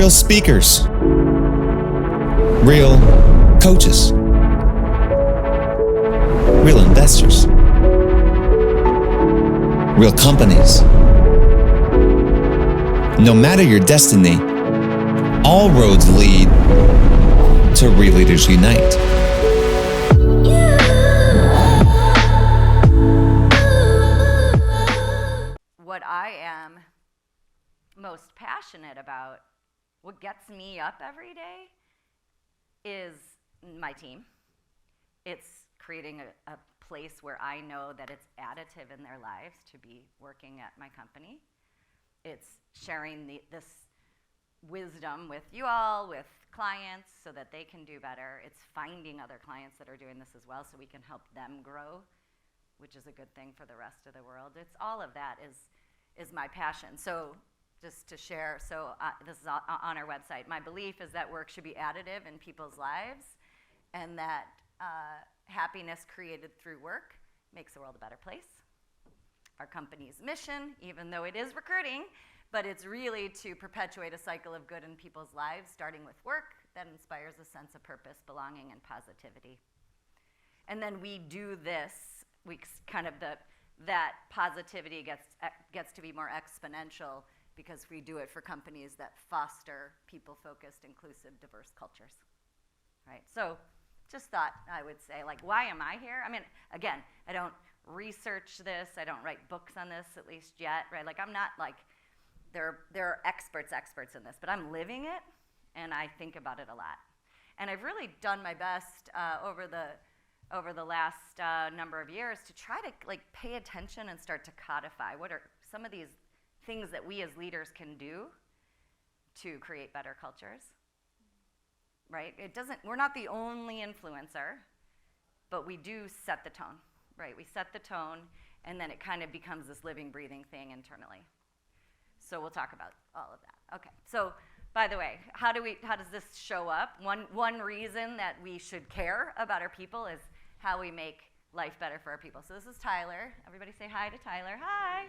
real speakers, real coaches, real investors, real companies. No matter your destiny, all roads lead to Real Leaders Unite. What I am most passionate about, what gets me up every day, is my team. It's creating a place where I know that it's additive in their lives to be working at my company. It's sharing this wisdom with you all, with clients, so that they can do better. It's finding other clients that are doing this as well so we can help them grow, which is a good thing for the rest of the world. It's all of that is my passion. So just to share, this is on our website. My belief is that work should be additive in people's lives, and that happiness created through work makes the world a better place. Our company's mission, even though it is recruiting, but it's really to perpetuate a cycle of good in people's lives, starting with work that inspires a sense of purpose, belonging, and positivity. And then we do this, that positivity gets to be more exponential because we do it for companies that foster people-focused, inclusive, diverse cultures, right? So just thought I would say, like, why am I here? I mean, again, I don't research this. I don't write books on this, at least yet, right? Like, I'm not like, there are experts in this, but I'm living it, and I think about it a lot. And I've really done my best over the last number of years to try to like pay attention and start to codify what are some of these things that we as leaders can do to create better cultures, right? We're not the only influencer, but we do set the tone, right? We set the tone, and then it kind of becomes this living, breathing thing internally. So we'll talk about all of that. Okay, so by the way, how does this show up? One reason that we should care about our people is how we make life better for our people. So this is Tyler. Everybody say hi to Tyler. Hi.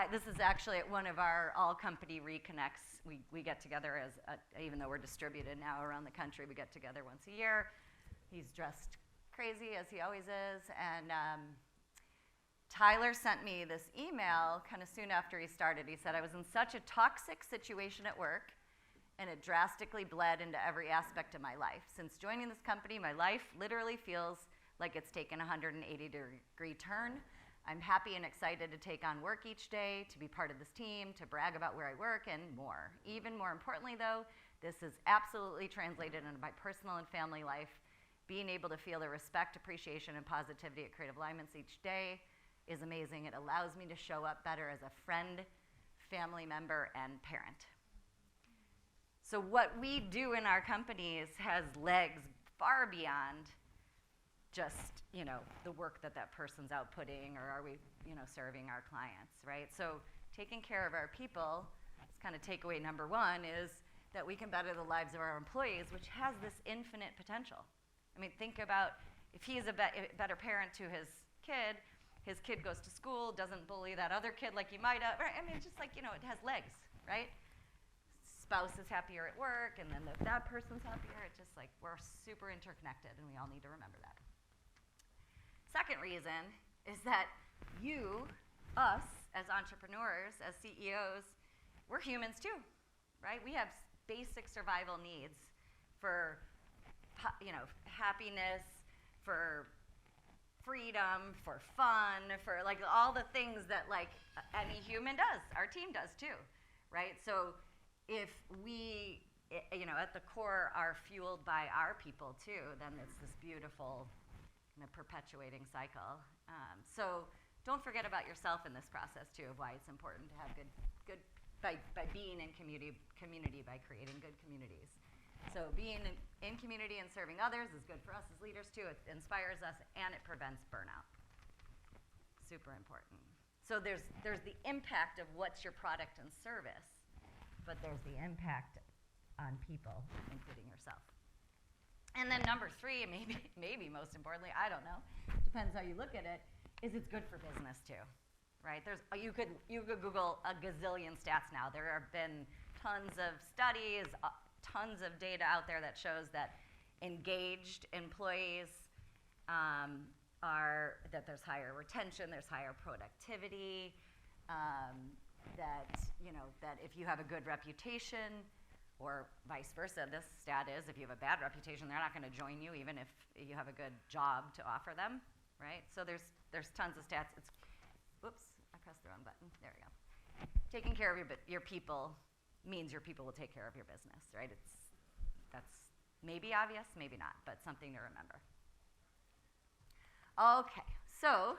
This is actually at one of our all-company reconnects. We get together even though we're distributed now around the country, we get together once a year. He's dressed crazy, as he always is, and Tyler sent me this email kind of soon after he started. He said, I was in such a toxic situation at work, and it drastically bled into every aspect of my life. Since joining this company, my life literally feels like it's taken a 180-degree turn. I'm happy and excited to take on work each day, to be part of this team, to brag about where I work, and more. Even more importantly, though, this is absolutely translated into my personal and family life. Being able to feel the respect, appreciation, and positivity at Creative Alignments each day is amazing. It allows me to show up better as a friend, family member, and parent. So what we do in our companies has legs far beyond just, the work that person's outputting, or are we, serving our clients, right? So taking care of our people, it's kind of takeaway number one, is that we can better the lives of our employees, which has this infinite potential. I mean, think about if he's a better parent to his kid goes to school, doesn't bully that other kid like he might have. Right? I mean, it's just like, it has legs, right? Spouse is happier at work, and then if that person's happier, it's just like we're super interconnected, and we all need to remember that. Second reason is that us, as entrepreneurs, as CEOs, we're humans too, right? We have basic survival needs for, happiness, for freedom, for fun, for like all the things that like any human does. Our team does too, right? So if we, at the core are fueled by our people too, then it's this beautiful perpetuating cycle. So don't forget about yourself in this process too, of why it's important to have good by being in community by creating good communities. So being in community and serving others is good for us as leaders too. It inspires us, and it prevents burnout. Super important. So there's the impact of what's your product and service, but there's the impact on people, including yourself. And then number three, and maybe most importantly, I don't know, depends how you look at it, is it's good for business too, right? You could Google a gazillion stats now. There have been tons of studies, tons of data out there that shows that engaged employees that there's higher retention, there's higher productivity, that if you have a good reputation, or vice versa, this stat is if you have a bad reputation, they're not going to join you even if you have a good job to offer them, right? So there's tons of stats. Whoops, I pressed the wrong button. There we go. Taking care of your people means your people will take care of your business, right? That's maybe obvious, maybe not, but something to remember. Okay, so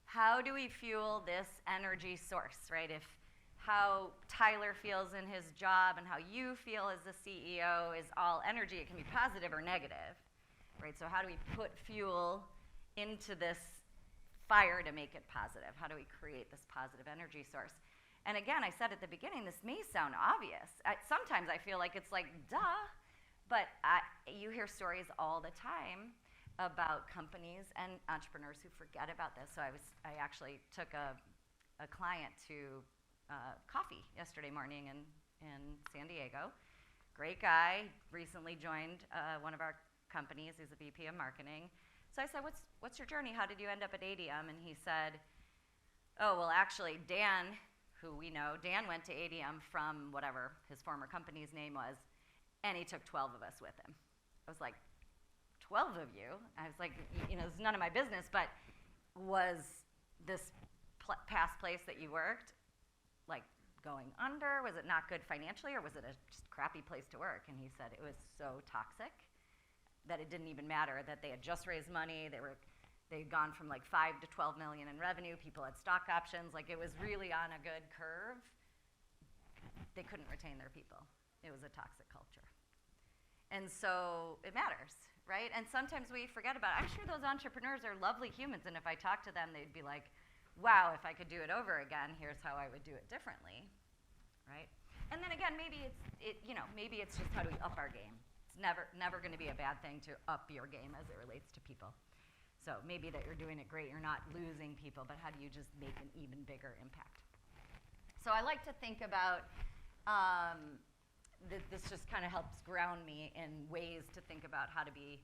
how do we fuel this energy source, right? If how Tyler feels in his job and how you feel as the CEO is all energy, it can be positive or negative, right? So how do we put fuel into this fire to make it positive? How do we create this positive energy source? And again, I said at the beginning, this may sound obvious. Sometimes I feel like it's like, duh, but you hear stories all the time about companies and entrepreneurs who forget about this. So I actually took a client to coffee yesterday morning in San Diego. Great guy, recently joined one of our companies. He's a VP of marketing. So I said, what's your journey? How did you end up at ADM? And he said, oh, well, actually, Dan, who we know, Dan went to ADM from whatever his former company's name was, and he took 12 of us with him. I was like, 12 of you? I was like, this is none of my business, but was this past place that you worked like going under? Was it not good financially, or was it a just crappy place to work? And he said it was so toxic that it didn't even matter that they had just raised money. They'd gone from like 5 to 12 million in revenue. People had stock options. Like it was really on a good curve. They couldn't retain their people. It was a toxic culture. And so it matters, right? And sometimes we forget about it. I'm sure those entrepreneurs are lovely humans, and if I talk to them, they'd be like, wow, if I could do it over again, here's how I would do it differently, right? And then again, maybe it's just how do we up our game. It's never going to be a bad thing to up your game as it relates to people. So maybe that you're doing it great, you're not losing people, but how do you just make an even bigger impact? So I like to think about this just kind of helps ground me in ways to think about how to be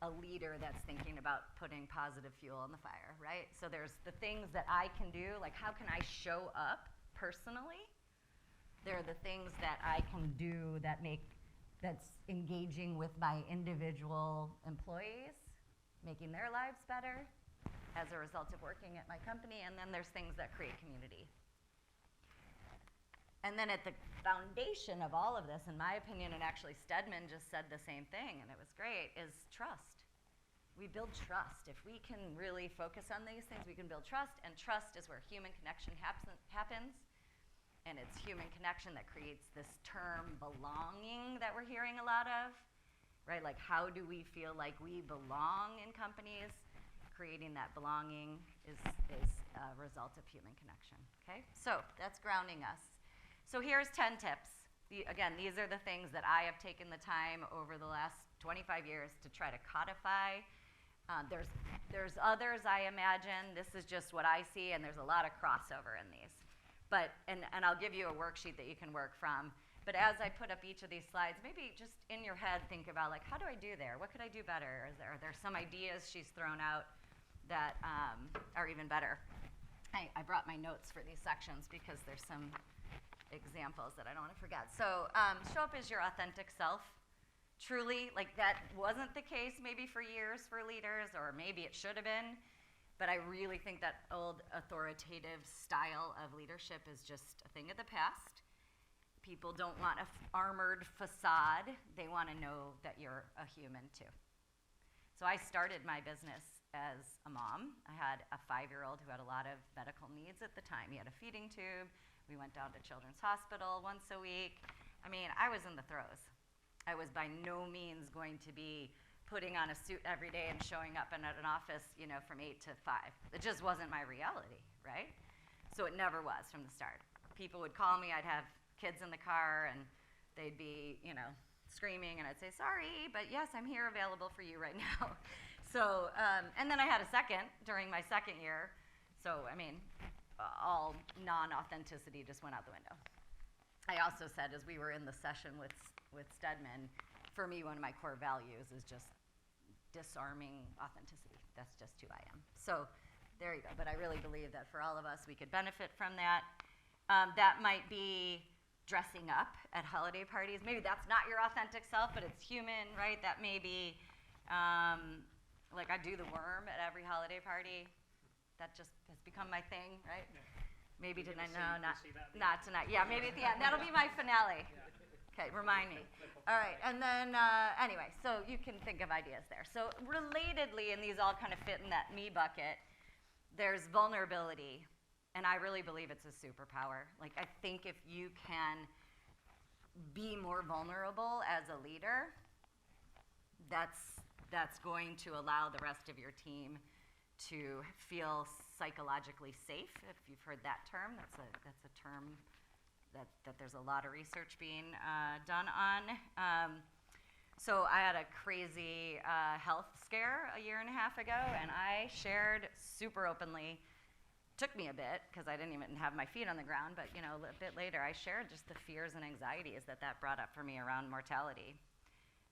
a leader that's thinking about putting positive fuel on the fire, right? So there's the things that I can do, like how can I show up personally? There are the things that I can do that's engaging with my individual employees, making their lives better as a result of working at my company, and then there's things that create community. And then at the foundation of all of this, in my opinion, and actually Stedman just said the same thing, and it was great, is trust. We build trust. If we can really focus on these things, we can build trust, and trust is where human connection happens, and it's human connection that creates this term belonging that we're hearing a lot of, right? Like how do we feel like we belong in companies? Creating that belonging is a result of human connection, okay? So that's grounding us. So here's 10 tips. Again, these are the things that I have taken the time over the last 25 years to try to codify. There's others, I imagine. This is just what I see, and there's a lot of crossover in these. But and I'll give you a worksheet that you can work from. But as I put up each of these slides, maybe just in your head think about, like, how do I do there? What could I do better? Are there some ideas she's thrown out that are even better? I brought my notes for these sections because there's some examples that I don't want to forget. So show up as your authentic self. Truly, like that wasn't the case maybe for years for leaders, or maybe it should have been, but I really think that old authoritative style of leadership is just a thing of the past. People don't want an armored facade. They want to know that you're a human too. So I started my business as a mom. I had a 5-year-old who had a lot of medical needs at the time. He had a feeding tube. We went down to Children's Hospital once a week. I mean, I was in the throes. I was by no means going to be putting on a suit every day and showing up at an office, from 8 to 5. It just wasn't my reality, right? So it never was from the start. People would call me. I'd have kids in the car, and they'd be, screaming, and I'd say, sorry, but yes, I'm here available for you right now. So, and then I had a second during my second year. So, I mean, all non-authenticity just went out the window. I also said, as we were in the session with Stedman, for me, one of my core values is just disarming authenticity. That's just who I am. So there you go. But I really believe that for all of us, we could benefit from that. That might be dressing up at holiday parties. Maybe that's not your authentic self, but it's human, right? That may be, like I do the worm at every holiday party. That just has become my thing, right? Yeah. Maybe You're tonight. gonna No, see not tonight. Yeah, maybe at the end. That'll be my finale. Okay, remind me. All right, and then anyway, so you can think of ideas there. So relatedly, and these all kind of fit in that me bucket, there's vulnerability, and I really believe it's a superpower. Like, I think if you can be more vulnerable as a leader, that's going to allow the rest of your team to feel psychologically safe, if you've heard that term. That's a term that there's a lot of research being done on. So I had a crazy health scare a year and a half ago, and I shared super openly. Took me a bit, because I didn't even have my feet on the ground, but a bit later I shared just the fears and anxieties that brought up for me around mortality.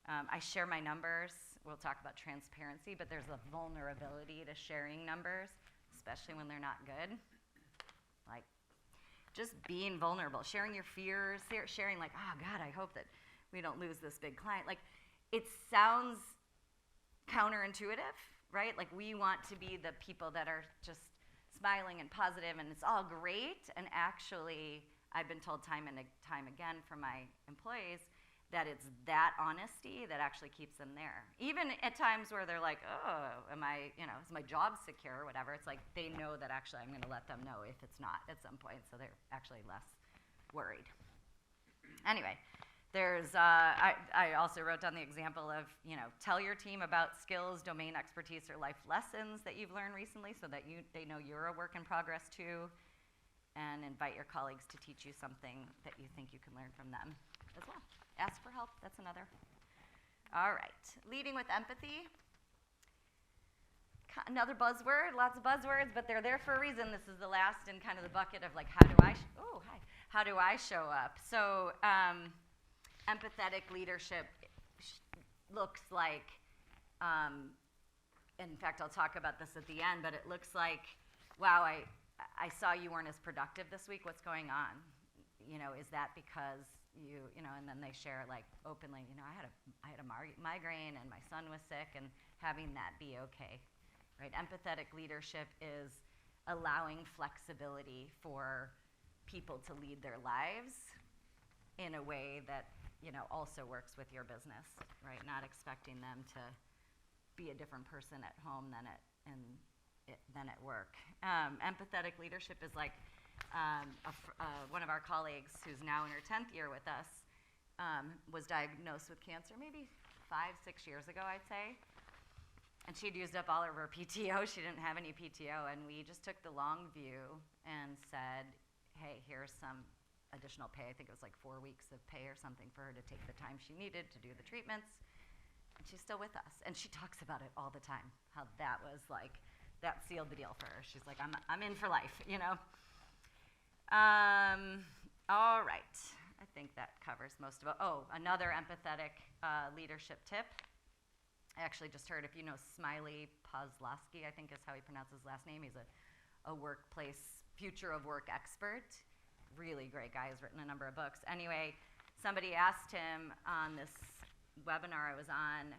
I share my numbers. We'll talk about transparency, but there's a vulnerability to sharing numbers, especially when they're not good. Like, just being vulnerable, sharing your fears, sharing like, oh God, I hope that we don't lose this big client. Like, it sounds counterintuitive, right? Like, we want to be the people that are just smiling and positive and it's all great. And actually, I've been told time and time again from my employees that it's that honesty that actually keeps them there. Even at times where they're like, oh, is my job secure or whatever, it's like they know that actually I'm gonna let them know if it's not at some point, so they're actually less worried. Anyway, there's, I also wrote down the example of, tell your team about skills, domain expertise, or life lessons that you've learned recently so that they know you're a work in progress too, and invite your colleagues to teach you something that you think you can learn from them as well. Ask for help, that's another. All right, leading with empathy. Another buzzword, lots of buzzwords, but they're there for a reason. This is the last in kind of the bucket of like, how do I show up? So empathetic leadership looks like, in fact, I'll talk about this at the end, but it looks like, wow, I saw you weren't as productive this week. What's going on? Is that because and then they share like openly, I had a migraine and my son was sick, and having that be okay, right? Empathetic leadership is allowing flexibility for people to lead their lives in a way that, also works with your business, right? Not expecting them to be a different person at home than at work. Empathetic leadership is like, one of our colleagues who's now in her 10th year with us was diagnosed with cancer maybe 5-6 years ago, I'd say. And she'd used up all of her PTO. She didn't have any PTO. And we just took the long view and said, hey, here's some additional pay. I think it was like 4 weeks of pay or something for her to take the time she needed to do the treatments. And she's still with us. And she talks about it all the time, how that was like, that sealed the deal for her. She's like, I'm in for life, All right, I think that covers most of it. Oh, another empathetic leadership tip. I actually just heard, if you know Smiley Pozlowski, I think is how he pronounces his last name. He's a workplace future of work expert. Really great guy, has written a number of books. Anyway, somebody asked him on this webinar I was on,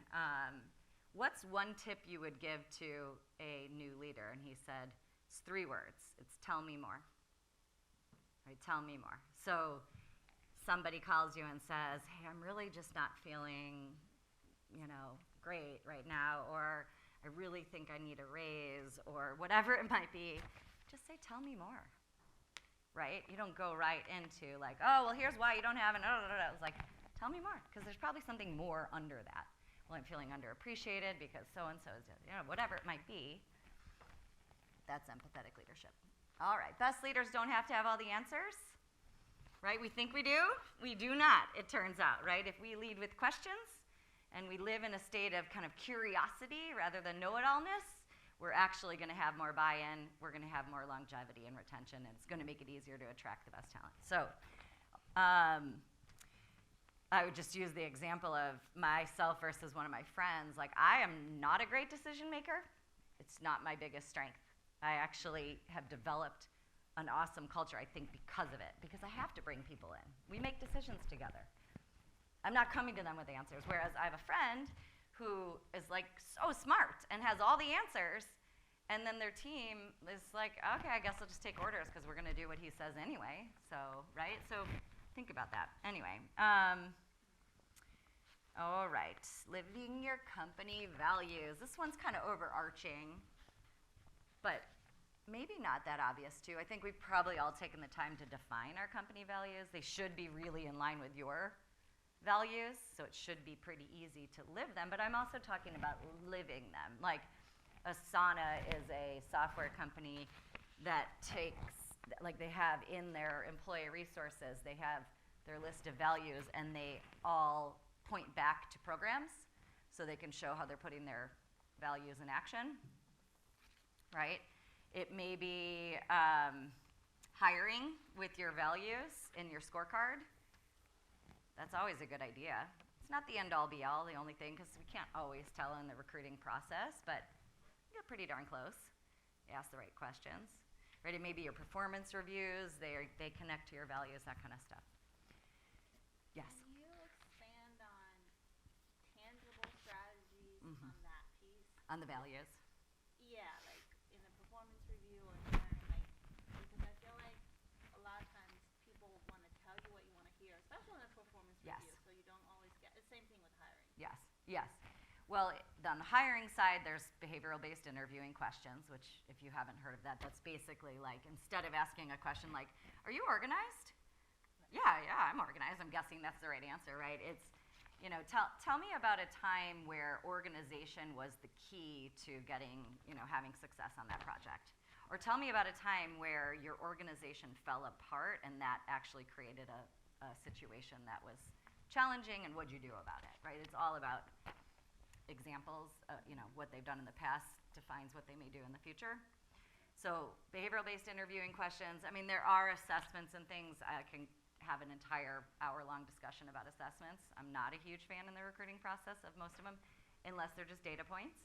what's one tip you would give to a new leader? And he said, it's 3 words. It's tell me more. Right, tell me more. So somebody calls you and says, hey, I'm really just not feeling, great right now, or I really think I need a raise, or whatever it might be. Just say, tell me more, right? You don't go right into like, oh, well, here's why you don't have it. It's like, tell me more, because there's probably something more under that. Well, I'm feeling underappreciated because so-and-so is, whatever it might be. That's empathetic leadership. All right, best leaders don't have to have all the answers, right? We think we do. We do not, it turns out, right? If we lead with questions and we live in a state of kind of curiosity rather than know-it-allness, we're actually going to have more buy-in, we're going to have more longevity and retention, and it's going to make it easier to attract the best talent. So I would just use the example of myself versus one of my friends. Like, I am not a great decision maker. It's not my biggest strength. I actually have developed an awesome culture, I think, because of it, because I have to bring people in. We make decisions together. I'm not coming to them with answers, whereas I have a friend who is like so smart and has all the answers, and then their team is like, okay, I guess I'll just take orders because we're going to do what he says anyway. So, right? So think about that. Anyway, all right, living your company values. This one's kind of overarching, but maybe not that obvious too. I think we've probably all taken the time to define our company values. They should be really in line with your values, so it should be pretty easy to live them, but I'm also talking about living them. Like, Asana is a software company that takes, like, they have in their employee resources, they have their list of values, and they all point back to programs, so they can show how they're putting their values in action, right? It may be hiring with your values in your scorecard. That's always a good idea. It's not the end-all, be-all, the only thing, because we can't always tell in the recruiting process, but you get pretty darn close. You ask the right questions. Right? It may be your performance reviews. They connect to your values, that kind of stuff. Yes? Can you expand on tangible strategies on that piece? On the values? Yeah, like in a performance review or hiring, like, because I feel like a lot of times people want to tell you what you want to hear, especially in a performance Yes. review, so you don't always get the same thing with hiring. Yes, yes. Well, on the hiring side, there's behavioral-based interviewing questions, which, if you haven't heard of that, that's basically like, instead of asking a question like, are you organized? Yeah, I'm organized. I'm guessing that's the right answer, right? It's, you know, tell me about a time where organization was the key to getting, you know, having success on that project. Or tell me about a time where your organization fell apart and that actually created a situation that was challenging, and what'd you do about it, right? It's all about examples, you know, what they've done in the past defines what they may do in the future. So behavioral-based interviewing questions, I mean, there are assessments and things. I can have an entire hour-long discussion about assessments. I'm not a huge fan in the recruiting process of most of them, unless they're just data points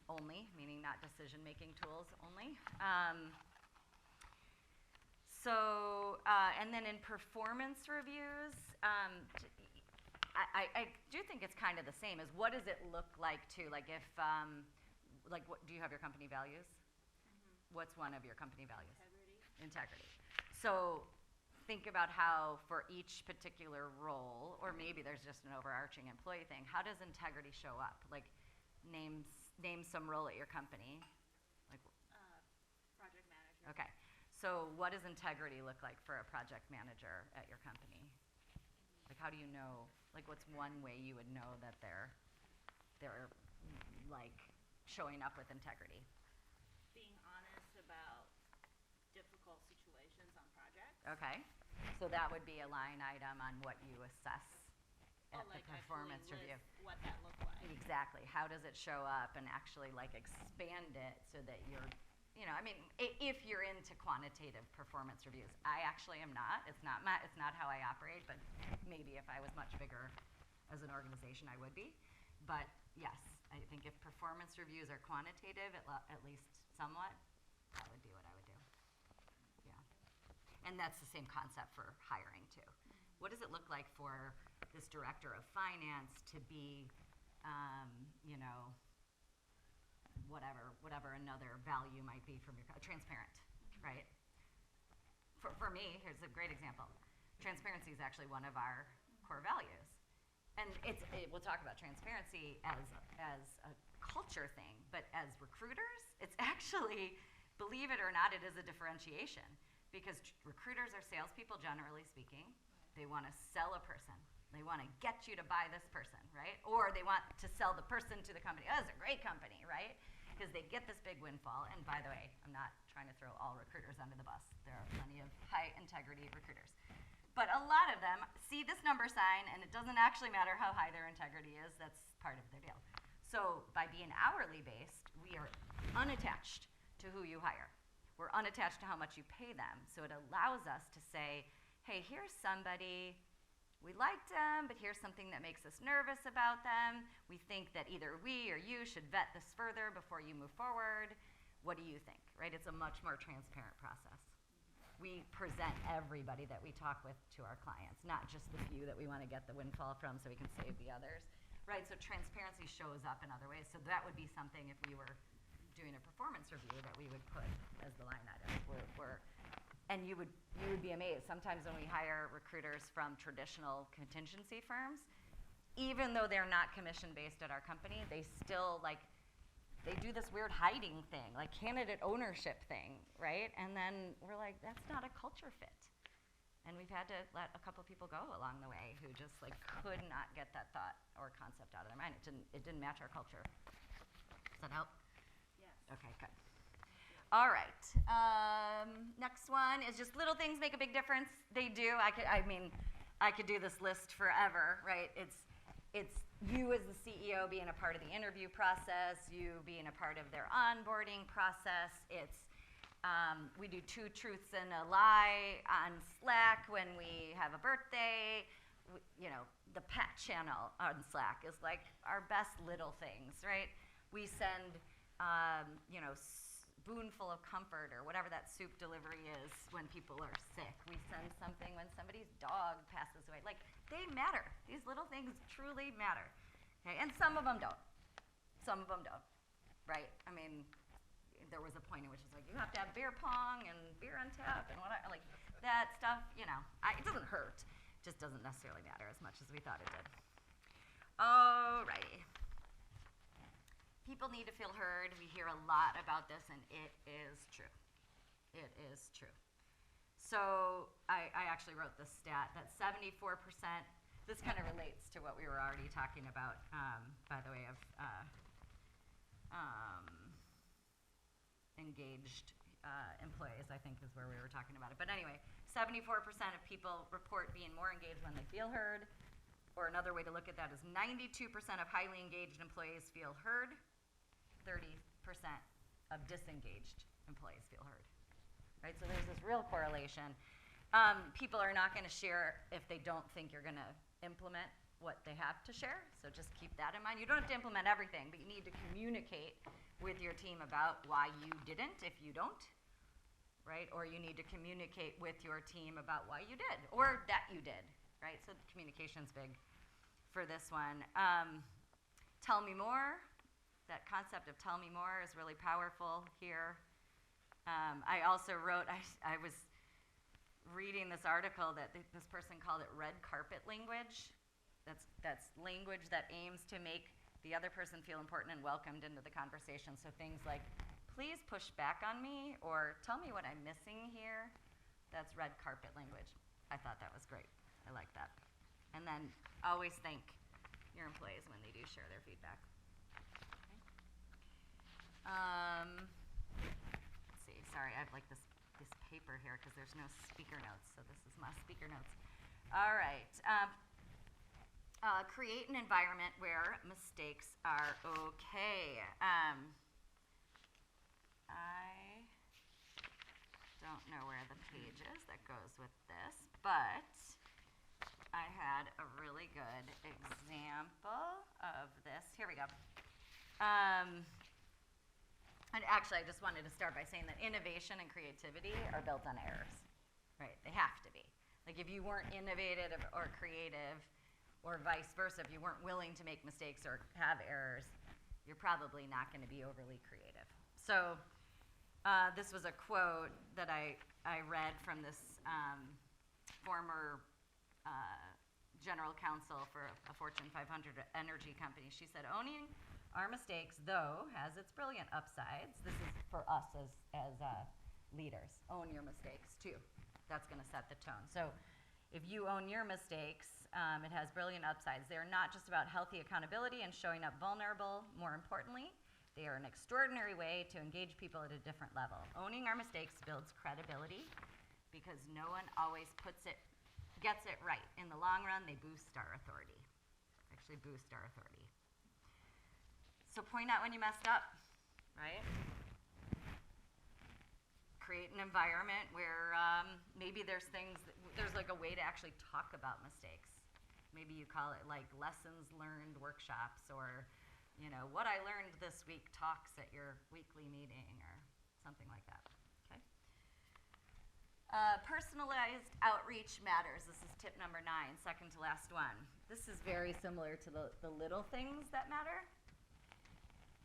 only, meaning not decision-making tools only. And then in performance reviews, I do think it's kind of the same as what does it look like to, like if, like what, do you have your company values? What's one of your company values? Integrity. So think about how for each particular role, or maybe there's just an overarching employee thing, how does integrity show up? Like name some role at your company. Like Project manager. Okay. So what does integrity look like for a project manager at your company? Like how do you know, like what's one way you would know that they're like showing up with integrity? Being honest about difficult situations on projects. Okay. So that would be a line item on what you assess at like the performance actually review. list what that looked like. Exactly. How does it show up, and actually like expand it so that you're, you know, I mean, if you're into quantitative performance reviews. I actually am not. It's not how I operate, but maybe if I was much bigger as an organization, I would be. But yes, I think if performance reviews are quantitative, at least somewhat, that would be what I would do. Yeah. And that's the same concept for hiring too. What does it look like for this director of finance to be, you know, whatever another value might be from your transparent, right? For me, here's a great example. Transparency is actually one of our core values, and we'll talk about transparency as a culture thing, but as recruiters, it's actually, believe it or not, it is a differentiation, because recruiters are salespeople, generally speaking. They want to sell a person. They want to get you to buy this person, right? Or they want to sell the person to the company. Oh, it's a great company, right? Because they get this big windfall. And by the way, I'm not trying to throw all recruiters under the bus. There are plenty of high integrity recruiters. But a lot of them see this number sign, and it doesn't actually matter how high their integrity is. That's part of their deal. So by being hourly based, we are unattached to who you hire. We're unattached to how much you pay them. So it allows us to say, hey, here's somebody, we liked them, but here's something that makes us nervous about them. We think that either we or you should vet this further before you move forward. What do you think, right? It's a much more transparent process. We present everybody that we talk with to our clients, not just the few that we want to get the windfall from so we can save the others, right? So transparency shows up in other ways. So that would be something if we were doing a performance review that we would put as the line item. And you would be amazed. Sometimes when we hire recruiters from traditional contingency firms, even though they're not commission-based at our company, they still they do this weird hiding thing, like candidate ownership thing, right? And then we're like, that's not a culture fit. And we've had to let a couple people go along the way who just could not get that thought or concept out of their mind. It didn't match our culture. Does that help? Yes. Okay, good. All right. Next one is just little things make a big difference. They do. I could do this list forever, right? It's you as the CEO being a part of the interview process, you being a part of their onboarding process. It's we do 2 truths and a lie on Slack when we have a birthday. The Pat channel on Slack is our best little things, right? We send, spoonful of comfort or whatever that soup delivery is when people are sick. We send something when somebody's dog passes away. They matter. These little things truly matter. Okay, and some of them don't. Some of them don't, right? I mean, there was a point in which it's you have to have beer pong and beer on tap and whatever, that stuff, it doesn't hurt. It just doesn't necessarily matter as much as we thought it did. Alrighty. People need to feel heard. We hear a lot about this, and it is true. It is true. So I actually wrote this stat that 74%, this kind of relates to what we were already talking about, by the way, of engaged employees, I think is where we were talking about it. But anyway, 74% of people report being more engaged when they feel heard. Or another way to look at that is 92% of highly engaged employees feel heard. 30% of disengaged employees feel heard, right? So there's this real correlation. People are not going to share if they don't think you're going to implement what they have to share, so just keep that in mind. You don't have to implement everything, but you need to communicate with your team about why you didn't if you don't, right? Or you need to communicate with your team about why you did, or that you did, right? So communication's big for this one. Tell me more. That concept of tell me more is really powerful here. I also wrote, I was reading this article that this person called it red carpet language. That's language that aims to make the other person feel important and welcomed into the conversation. So things like, please push back on me, or tell me what I'm missing here. That's red carpet language. I thought that was great. I like that. And then always thank your employees when they do share their feedback. Let's see, sorry, I have this paper here because there's no speaker notes, so this is my speaker notes. All right, create an environment where mistakes are okay. I don't know where the page is that goes with this, but I had a really good example of this. Here we go. And actually, I just wanted to start by saying that innovation and creativity are built on errors, right? They have to be. If you weren't innovative or creative, or vice versa, if you weren't willing to make mistakes or have errors, you're probably not going to be overly creative. So this was a quote that I read from this former general counsel for a Fortune 500 energy company. She said, owning our mistakes, though, has its brilliant upsides. This is for us as leaders. Own your mistakes, too. That's going to set the tone. So if you own your mistakes, it has brilliant upsides. They're not just about healthy accountability and showing up vulnerable. More importantly, they are an extraordinary way to engage people at a different level. Owning our mistakes builds credibility because no one always gets it right. In the long run, they boost our authority. Actually boost our authority. So point out when you messed up, right? create an environment where maybe there's like a way to actually talk about mistakes. Maybe you call it like lessons learned workshops, or what I learned this week talks at your weekly meeting, or something like that. Okay. Personalized outreach matters. This is tip number 9, second to last one. This is very similar to the little things that matter,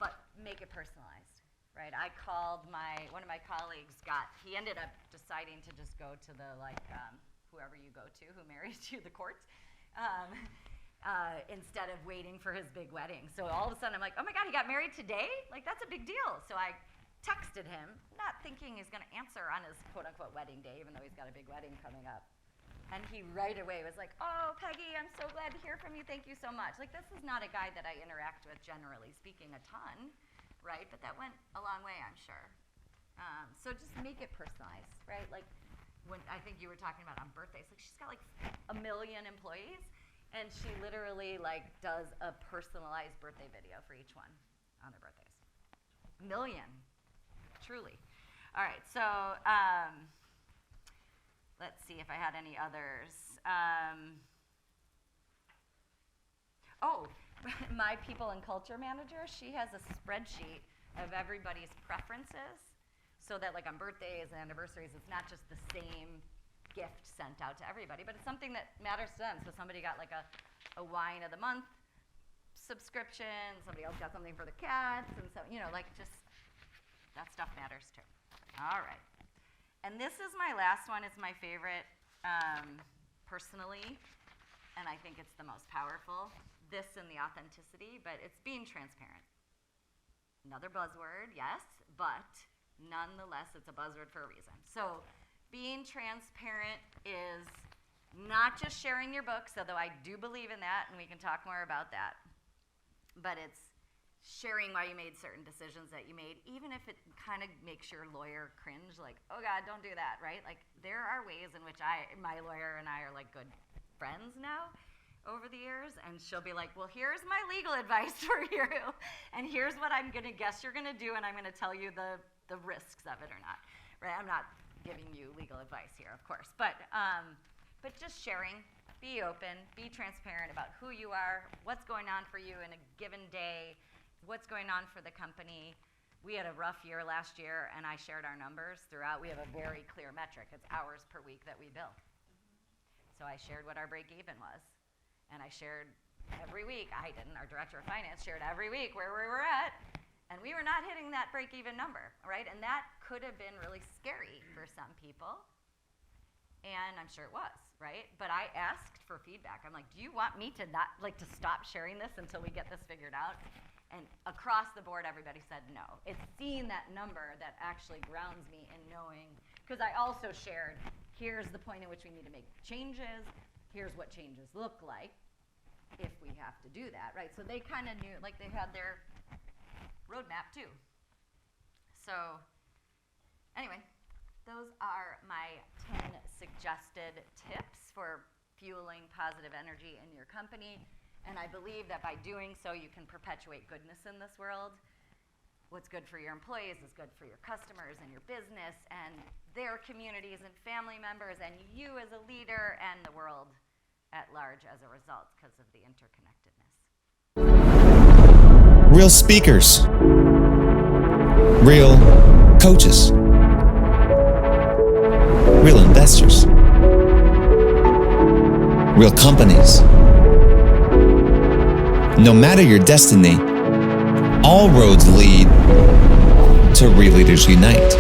but make it personalized, right? I called one of my colleagues he ended up deciding to just go to the whoever you go to who marries you, the court, instead of waiting for his big wedding. So all of a sudden I'm like, oh my God, he got married today? Like, that's a big deal. So I texted him, not thinking he's going to answer on his quote-unquote wedding day, even though he's got a big wedding coming up. And he right away was like, oh, Peggy, I'm so glad to hear from you. Thank you so much. Like, this is not a guy that I interact with, generally speaking, a ton, right? But that went a long way, I'm sure. So just make it personalized, right? Like, when I think you were talking about on birthdays, like, she's got like 1 million employees, and she literally like does a personalized birthday video for each one on their birthdays. 1 million, truly. All right, so let's see if I had any others. My people and culture manager, she has a spreadsheet of everybody's preferences, so that like on birthdays and anniversaries, it's not just the same gift sent out to everybody, but it's something that matters to them. So somebody got like a wine of the month subscription, somebody else got something for the cats, and so, like just that stuff matters too. All right. And this is my last one. It's my favorite personally, and I think it's the most powerful. This and the authenticity, but it's being transparent. Another buzzword, yes, but nonetheless, it's a buzzword for a reason. So being transparent is not just sharing your books, although I do believe in that, and we can talk more about that, but it's sharing why you made certain decisions that you made, even if it kind of makes your lawyer cringe, like, oh God, don't do that, right? Like, there are ways in which my lawyer and I are like good friends now over the years, and she'll be like, well, here's my legal advice for you, and here's what I'm gonna guess you're gonna do, and I'm gonna tell you the risks of it or not, right? I'm not giving you legal advice here, of course, but just sharing, be open, be transparent about who you are, what's going on for you in a given day, what's going on for the company. We had a rough year last year, and I shared our numbers throughout. We have a very clear metric. It's hours per week that we bill. So I shared what our break even was. And I shared every week, our director of finance shared every week where we were at, and we were not hitting that break-even number, right? And that could have been really scary for some people, and I'm sure it was, right? But I asked for feedback. I'm like, do you want me to to stop sharing this until we get this figured out? And across the board, everybody said no. It's seeing that number that actually grounds me in knowing, because I also shared, here's the point at which we need to make changes, here's what changes look like if we have to do that, right? So they kind of knew, like they had their roadmap too. So anyway, those are my 10 suggested tips for fueling positive energy in your company. And I believe that by doing so, you can perpetuate goodness in this world. What's good for your employees is good for your customers and your business and their communities and family members and you as a leader and the world at large as a result because of the interconnectedness. Real speakers. Real coaches. Real investors. Real companies. No matter your destiny, all roads lead to Real Leaders Unite.